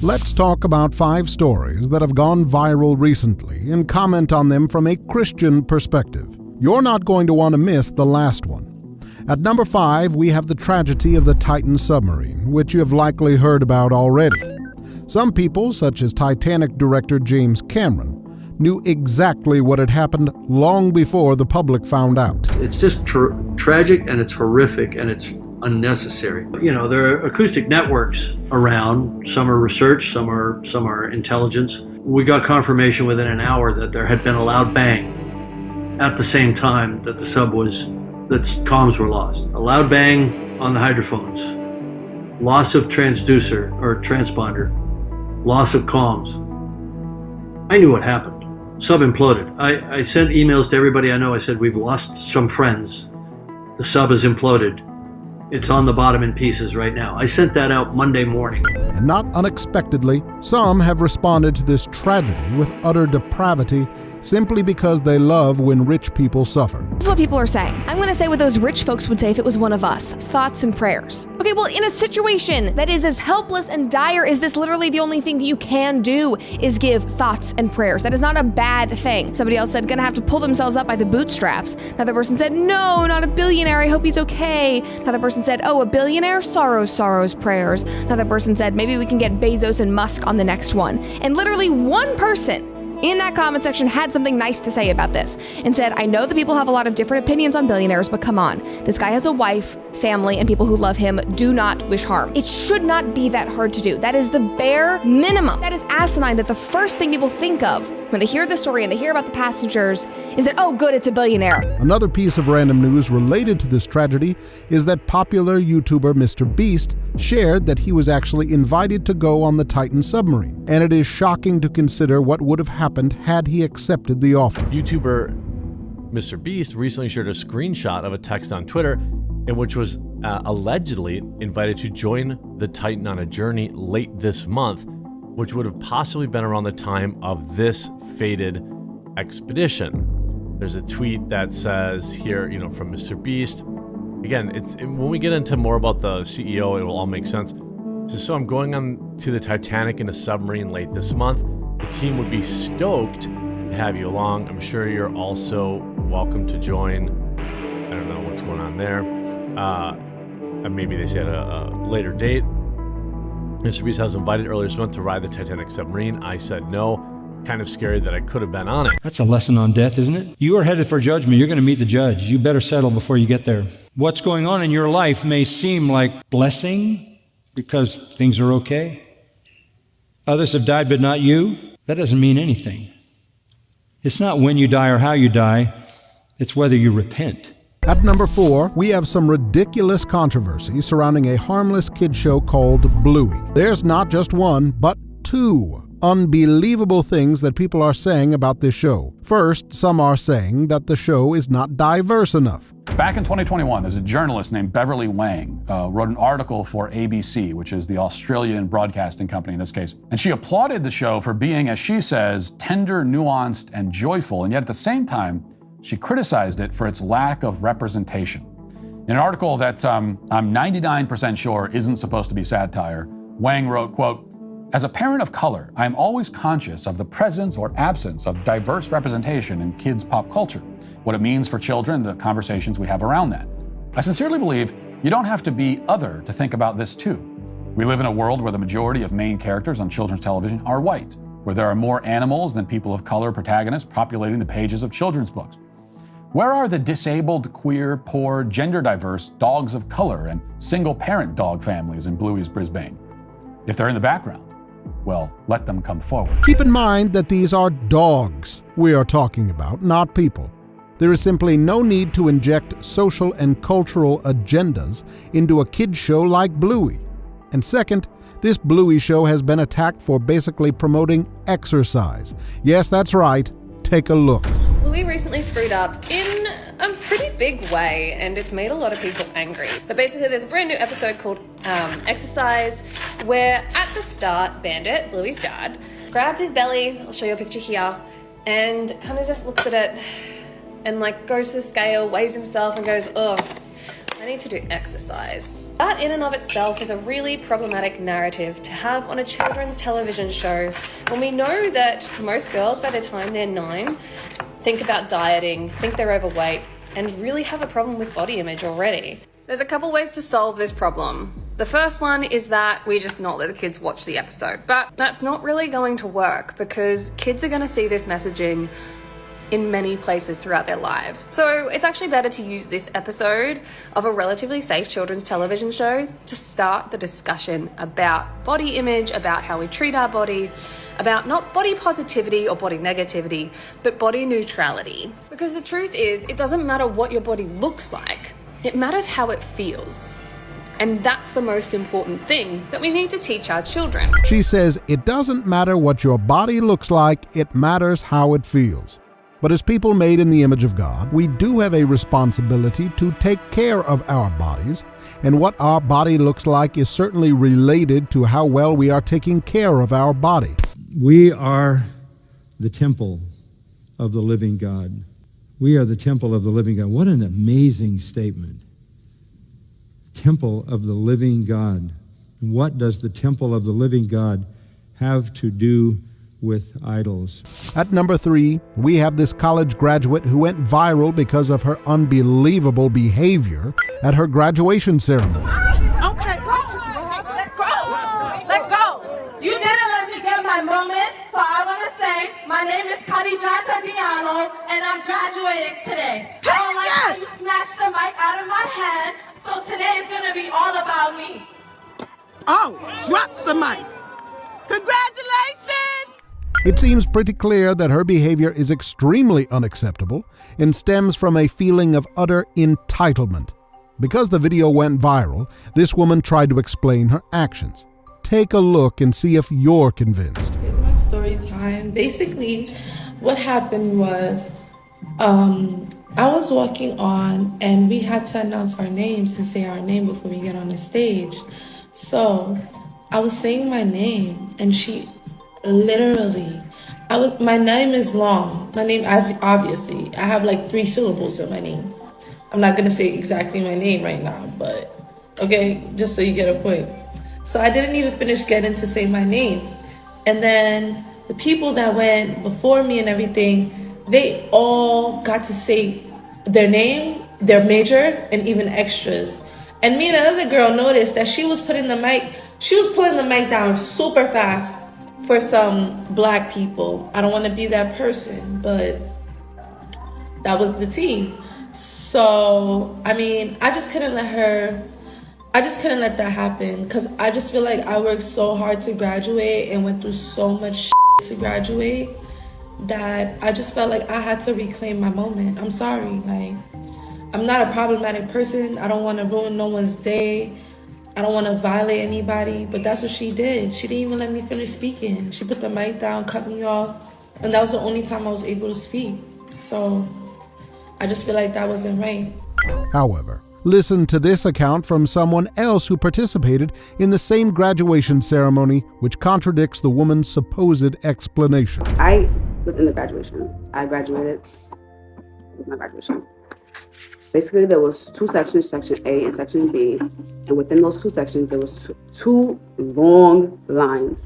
Let's talk about 5 stories that have gone viral recently and comment on them from a Christian perspective. You're not going to want to miss the last one. At number 5, we have the tragedy of the Titan submarine, which you have likely heard about already. Some people, such as Titanic director James Cameron, knew exactly what had happened long before the public found out. It's just tragic, and it's horrific, and it's unnecessary. You know, there are acoustic networks around. Some are research, some are intelligence. We got confirmation within an hour that there had been a loud bang at the same time that that comms were lost. A loud bang on the hydrophones. Loss of transducer or transponder. Loss of comms. I knew what happened. Sub imploded. I sent emails to everybody I know. I said, we've lost some friends. The sub has imploded. It's on the bottom in pieces right now. I sent that out Monday morning. And not unexpectedly, some have responded to this tragedy with utter depravity simply because they love when rich people suffer. This is what people are saying. I'm going to say what those rich folks would say if it was one of us. Thoughts and prayers. Okay, well, in a situation that is as helpless and dire as this, literally the only thing that you can do is give thoughts and prayers. That is not a bad thing. Somebody else said, gonna have to pull themselves up by the bootstraps. Another person said, no, not a billionaire. I hope he's okay. Another person said, oh, a billionaire? Sorrows, prayers. Another person said, maybe we can get Bezos and Musk on the next one. And literally one person in that comment section had something nice to say about this and said, I know that people have a lot of different opinions on billionaires, but come on. This guy has a wife, family, and people who love him do not wish harm. It should not be that hard to do. That is the bare minimum. That is asinine that the first thing people think of when they hear the story and they hear about the passengers is that, oh, good, it's a billionaire. Another piece of random news related to this tragedy is that popular YouTuber Mr. Beast shared that he was actually invited to go on the Titan submarine, and it is shocking to consider what would have happened had he accepted the offer. YouTuber Mr. Beast recently shared a screenshot of a text on Twitter in which was allegedly invited to join the Titan on a journey late this month, which would have possibly been around the time of this fated expedition. There's a tweet that says here, from Mr. Beast. Again, when we get into more about the CEO, it will all make sense. So I'm going on to the Titanic in a submarine late this month. The team would be stoked to have you along. I'm sure you're also welcome to join. I don't know what's going on there. And maybe they said a later date. Mr. Beast has invited earlier this month to ride the Titanic submarine. I said no. Kind of scary that I could have been on it. That's a lesson on death, isn't it? You are headed for judgment. You're going to meet the judge. You better settle before you get there. What's going on in your life may seem like blessing because things are okay. Others have died, but not you. That doesn't mean anything. It's not when you die or how you die. It's whether you repent. At number 4, we have some ridiculous controversy surrounding a harmless kid show called Bluey. There's not just one, but 2 unbelievable things that people are saying about this show. First, some are saying that the show is not diverse enough. Back in 2021, there's a journalist named Beverly Wang wrote an article for ABC, which is the Australian broadcasting company in this case. And she applauded the show for being, as she says, tender, nuanced, and joyful. And yet at the same time, she criticized it for its lack of representation. In an article that I'm 99% sure isn't supposed to be satire, Wang wrote, quote, "As a parent of color, I am always conscious of the presence or absence of diverse representation in kids' pop culture, what it means for children, the conversations we have around that. I sincerely believe you don't have to be other to think about this too. We live in a world where the majority of main characters on children's television are white, where there are more animals than people of color protagonists populating the pages of children's books. Where are the disabled, queer, poor, gender diverse dogs of color and single-parent dog families in Bluey's Brisbane? If they're in the background, well, let them come forward." Keep in mind that these are dogs we are talking about, not people. There is simply no need to inject social and cultural agendas into a kid's show like Bluey. And second, this Bluey show has been attacked for basically promoting exercise. Yes, that's right. Take a look. Bluey recently screwed up in a pretty big way, and it's made a lot of people angry. But basically, there's a brand new episode called Exercise, where at the start, Bandit, Bluey's dad, grabbed his belly, I'll show you a picture here, and kind of just looks at it and like goes to the scale, weighs himself and goes, "Oh, I I need to do exercise. That in and of itself is a really problematic narrative to have on a children's television show when we know that most girls by the time they're 9 think about dieting, think they're overweight, and really have a problem with body image already. There's a couple ways to solve this problem. The first one is that we just not let the kids watch the episode, but that's not really going to work because kids are going to see this messaging in many places throughout their lives. So it's actually better to use this episode of a relatively safe children's television show to start the discussion about body image, about how we treat our body, about not body positivity or body negativity, but body neutrality. Because the truth is, it doesn't matter what your body looks like, it matters how it feels. And that's the most important thing that we need to teach our children. She says it doesn't matter what your body looks like, it matters how it feels. But as people made in the image of God, we do have a responsibility to take care of our bodies, and what our body looks like is certainly related to how well we are taking care of our body. We are the temple of the living God. We are the temple of the living God. What an amazing statement. Temple of the living God. What does the temple of the living God have to do with idols? At number 3, we have this college graduate who went viral because of her unbelievable behavior at her graduation ceremony. Okay, let go. You didn't let me get my moment, so I want to say my name is Carijata Diallo, and I'm graduating today. I don't like how you snatched the mic out of my hand, so today is going to be all about me. Oh, drops the mic. Congratulations! It seems pretty clear that her behavior is extremely unacceptable and stems from a feeling of utter entitlement. Because the video went viral, this woman tried to explain her actions. Take a look and see if you're convinced. It's my story time. Basically, what happened was I was walking on and we had to announce our names and say our name before we get on the stage. So I was saying my name and she literally, my name is long. My name, obviously, I have like 3 syllables in my name. I'm not gonna say exactly my name right now, but okay, just so you get a point. So I didn't even finish getting to say my name. And then the people that went before me and everything, they all got to say their name, their major, and even extras. And me and another girl noticed that she was pulling the mic down super fast for some black people. I don't want to be that person, but that was the tea. So, I mean, I just couldn't let that happen because I just feel like I worked so hard to graduate and went through so much to graduate that I just felt like I had to reclaim my moment. I'm sorry, like, I'm not a problematic person. I don't want to ruin no one's day. I don't want to violate anybody, but that's what she did. She didn't even let me finish speaking. She put the mic down, cut me off, and that was the only time I was able to speak. So I just feel like that wasn't right. However, listen to this account from someone else who participated in the same graduation ceremony, which contradicts the woman's supposed explanation. I was in the graduation. I graduated with my graduation. Basically, there was 2 sections, Section A and Section B, and within those 2 sections, there was two long lines,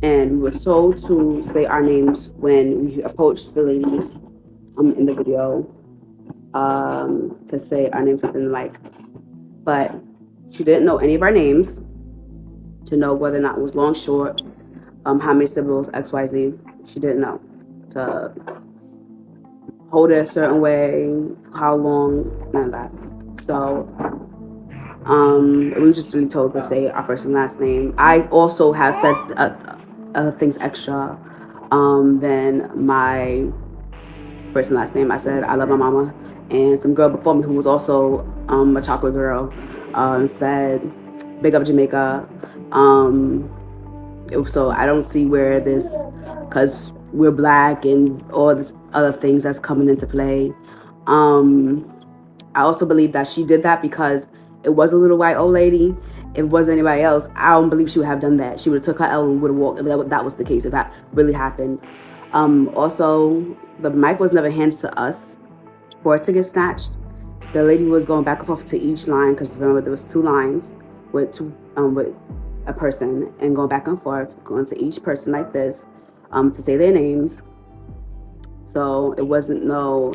and we were told to say our names when we approached the lady in the video, to say our names within the mic. But she didn't know any of our names to know whether or not it was long, short, how many siblings, X, Y, Z. She didn't know. To hold it a certain way, how long, none of that. So we were just really told to say our first and last name. I also have said things extra than my first and last name. I said I love my mama, and some girl before me who was also a chocolate girl said big up Jamaica. So I don't see where this, because we're black and all this other things that's coming into play. I also believe that she did that because it was a little white old lady. If it wasn't anybody else, I don't believe she would have done that. She would have took her L and would have walked. If that was the case, if that really happened. Also, the mic was never handed to us for it to get snatched. The lady was going back and forth to each line, because remember there was 2 lines with a person, and going back and forth, going to each person like this to say their names. So it wasn't no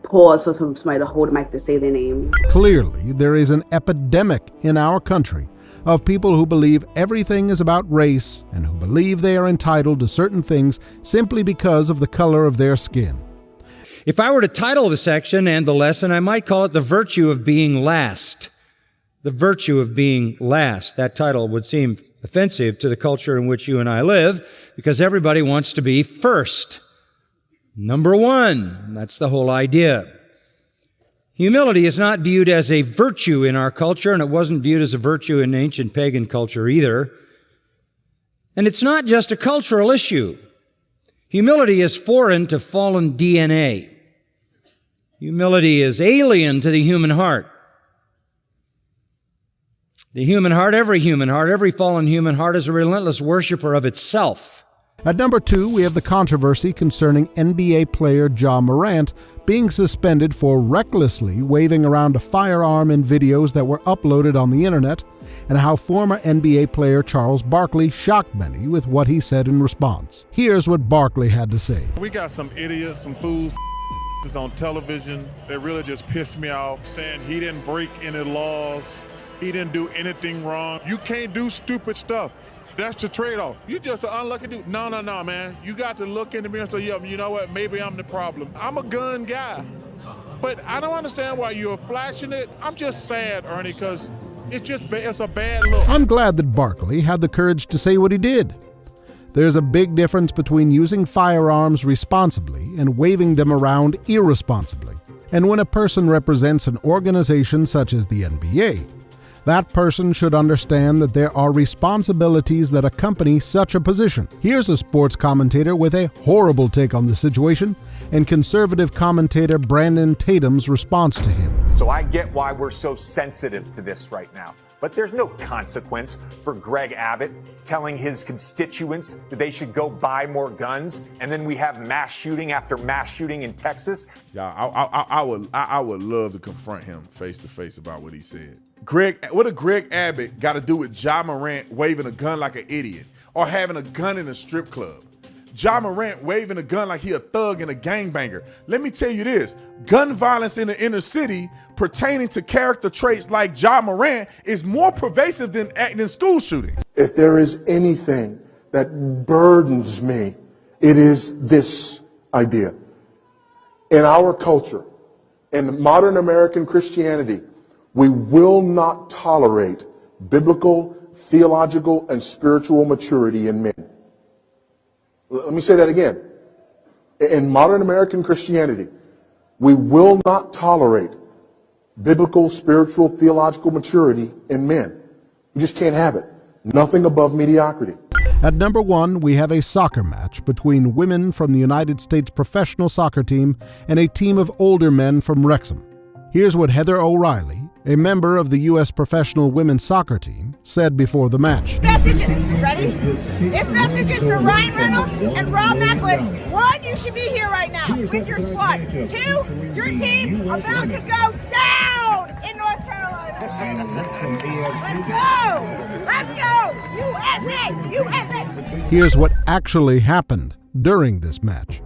pause for somebody to hold a mic to say their name. Clearly, there is an epidemic in our country of people who believe everything is about race and who believe they are entitled to certain things simply because of the color of their skin. If I were to title the section and the lesson, I might call it The Virtue of Being Last. The Virtue of Being Last. That title would seem offensive to the culture in which you and I live, because everybody wants to be first. Number one. That's the whole idea. Humility is not viewed as a virtue in our culture, and it wasn't viewed as a virtue in ancient pagan culture either. And it's not just a cultural issue. Humility is foreign to fallen DNA. Humility is alien to the human heart. The human heart, every fallen human heart is a relentless worshiper of itself. At number 2, we have the controversy concerning NBA player Ja Morant being suspended for recklessly waving around a firearm in videos that were uploaded on the internet, and how former NBA player Charles Barkley shocked many with what he said in response. Here's what Barkley had to say. We got some idiots, some fools on television that really just pissed me off, saying he didn't break any laws, he didn't do anything wrong. You can't do stupid stuff. That's the trade-off. You just an unlucky dude. No, man. You got to look in the mirror and say, yeah, you know what? Maybe I'm the problem. I'm a gun guy. But I don't understand why you're flashing it. I'm just sad, Ernie, because it's a bad look. I'm glad that Barkley had the courage to say what he did. There's a big difference between using firearms responsibly and waving them around irresponsibly. And when a person represents an organization such as the NBA, that person should understand that there are responsibilities that accompany such a position. Here's a sports commentator with a horrible take on the situation, and conservative commentator Brandan Tatum's response to him. So I get why we're so sensitive to this right now. But there's no consequence for Greg Abbott telling his constituents that they should go buy more guns, and then we have mass shooting after mass shooting in Texas. Yeah, I would love to confront him face to face about what he said. What did Greg Abbott got to do with Ja Morant waving a gun like an idiot, or having a gun in a strip club? Ja Morant waving a gun like he a thug and a gangbanger. Let me tell you this, gun violence in the inner city pertaining to character traits like Ja Morant is more pervasive than school shootings. If there is anything that burdens me, it is this idea. In our culture, in modern American Christianity, we will not tolerate biblical, theological, and spiritual maturity in men. Let me say that again. In modern American Christianity, we will not tolerate biblical, spiritual, theological maturity in men. We just can't have it. Nothing above mediocrity. At number 1, we have a soccer match between women from the United States professional soccer team and a team of older men from Wrexham. Here's what Heather O'Reilly, a member of the U.S. professional women's soccer team, said before the match. Messages, ready? This message is for Ryan Reynolds and Rob McElhenney. 1, you should be here right now with your squad. 2, your team about to go down in North Carolina. Let's go! Let's go! USA! USA! Here's what actually happened during this match.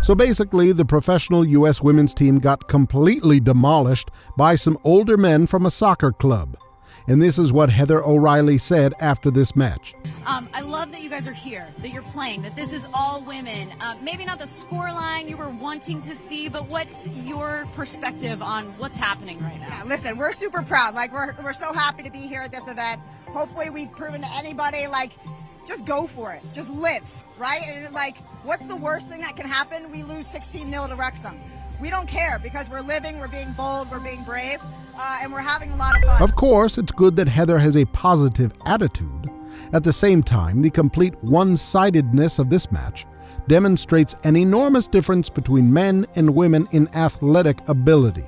So basically, the professional U.S. women's team got completely demolished by some older men from a soccer club. And this is what Heather O'Reilly said after this match. I love that you guys are here, that you're playing, that this is all women. Maybe not the scoreline you were wanting to see, but what's your perspective on what's happening right now? Yeah, listen, we're super proud. Like, we're so happy to be here at this event. Hopefully we've proven to anybody, like, just go for it. Just live, right? And, like, what's the worst thing that can happen? We lose 16-0 to Wrexham. We don't care because we're living, we're being bold, we're being brave, and we're having a lot of fun. Of course, it's good that Heather has a positive attitude. At the same time, the complete one-sidedness of this match demonstrates an enormous difference between men and women in athletic ability.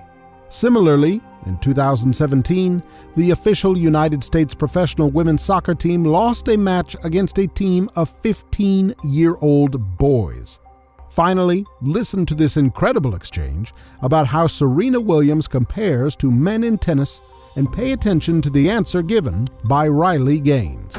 Similarly, in 2017, the official United States professional women's soccer team lost a match against a team of 15-year-old boys. Finally, listen to this incredible exchange about how Serena Williams compares to men in tennis, and pay attention to the answer given by Riley Gaines.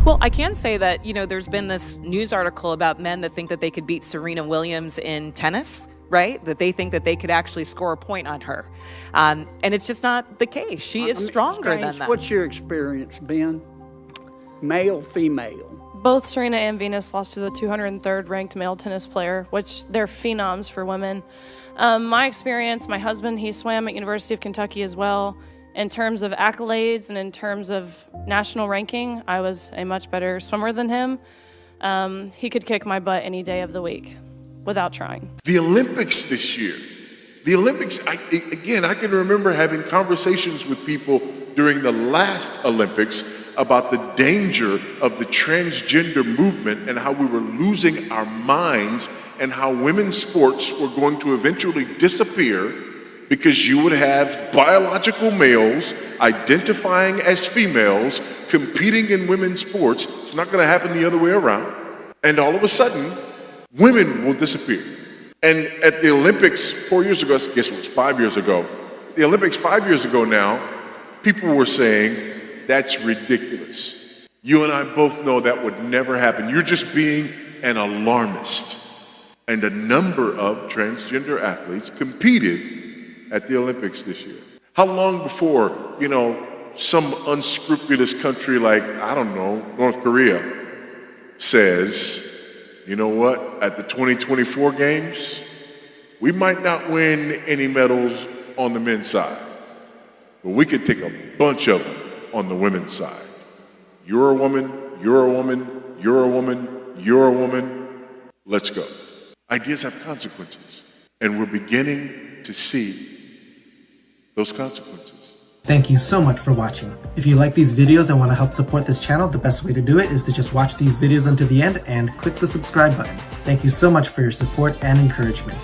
Well, I can say that, there's been this news article about men that think that they could beat Serena Williams in tennis, right? That they think that they could actually score a point on her. And it's just not the case. She is stronger than that. What's your experience, Ben? Male, female? Both Serena and Venus lost to the 203rd ranked male tennis player, which they're phenoms for women. My experience, my husband, he swam at University of Kentucky as well. In terms of accolades and in terms of national ranking, I was a much better swimmer than him. He could kick my butt any day of the week without trying. The Olympics this year. The Olympics, I can remember having conversations with people during the last Olympics about the danger of the transgender movement and how we were losing our minds and how women's sports were going to eventually disappear because you would have biological males identifying as females competing in women's sports. It's not going to happen the other way around. And all of a sudden, women will disappear. And at the Olympics 4 years ago, I guess it was 5 years ago, the Olympics 5 years ago now, people were saying, that's ridiculous. You and I both know that would never happen. You're just being an alarmist. And a number of transgender athletes competed at the Olympics this year. How long before, some unscrupulous country like, North Korea says, you know what, at the 2024 games, we might not win any medals on the men's side, but we could take a bunch of them on the women's side. You're a woman, you're a woman, you're a woman, you're a woman, let's go. Ideas have consequences, and we're beginning to see those consequences. Thank you so much for watching. If you like these videos and want to help support this channel, the best way to do it is to just watch these videos until the end and click the subscribe button. Thank you so much for your support and encouragement.